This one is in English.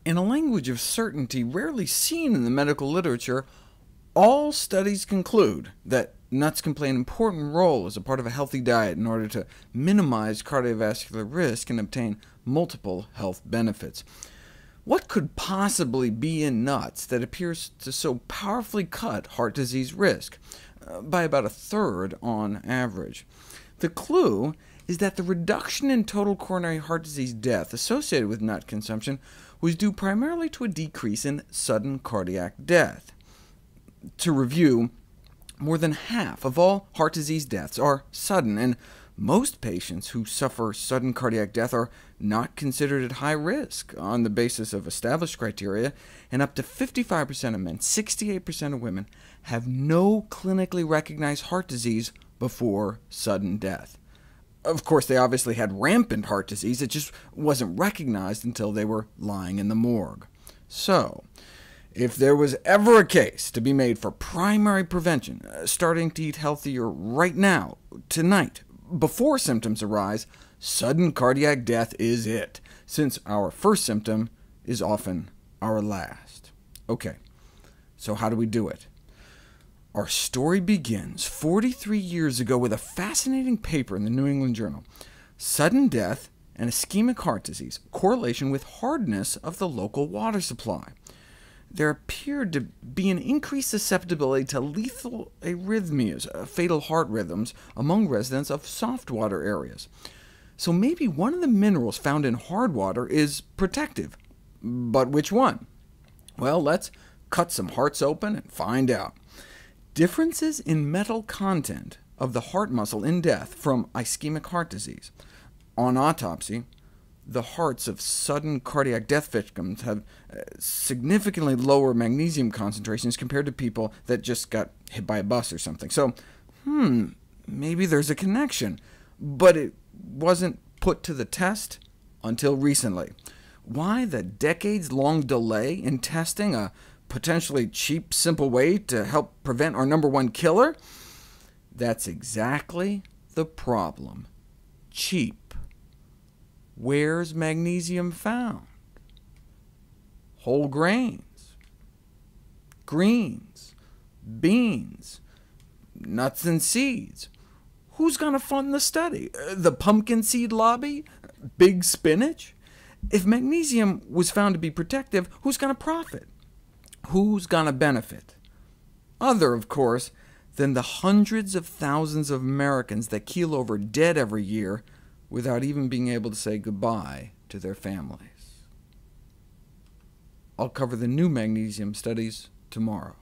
In a language of certainty rarely seen in the medical literature, all studies conclude that nuts can play an important role as a part of a healthy diet in order to minimize cardiovascular risk and obtain multiple health benefits. What could possibly be in nuts that appears to so powerfully cut heart disease risk? By about a third on average. The clue is that the reduction in total coronary heart disease death associated with nut consumption was due primarily to a decrease in sudden cardiac death. To review, more than half of all heart disease deaths are sudden, and most patients who suffer sudden cardiac death are not considered at high risk on the basis of established criteria, and up to 55% of men, 68% of women, have no clinically recognized heart disease before sudden death. Of course, they obviously had rampant heart disease, it just wasn't recognized until they were lying in the morgue. So, if there was ever a case to be made for primary prevention, starting to eat healthier right now, tonight, before symptoms arise, sudden cardiac death is it, since our first symptom is often our last. OK, so how do we do it? Our story begins 43 years ago with a fascinating paper in the New England Journal, Sudden Death and Ischemic Heart Disease, Correlation with Hardness of the Local Water Supply. There appeared to be an increased susceptibility to lethal arrhythmias, fatal heart rhythms, among residents of soft water areas. So maybe one of the minerals found in hard water is protective. But which one? Well, let's cut some hearts open and find out. Differences in metal content of the heart muscle in death from ischemic heart disease. On autopsy, the hearts of sudden cardiac death victims have significantly lower magnesium concentrations compared to people that just got hit by a bus or something. So, maybe there's a connection, but it wasn't put to the test until recently. Why the decades-long delay in testing a potentially cheap, simple way to help prevent our #1 killer? That's exactly the problem. Cheap. Where's magnesium found? Whole grains, greens, beans, nuts and seeds. Who's going to fund the study? The pumpkin seed lobby? Big spinach? If magnesium was found to be protective, who's going to profit? Who's going to benefit? Other, of course, than the hundreds of thousands of Americans that keel over dead every year without even being able to say goodbye to their families. I'll cover the new magnesium studies tomorrow.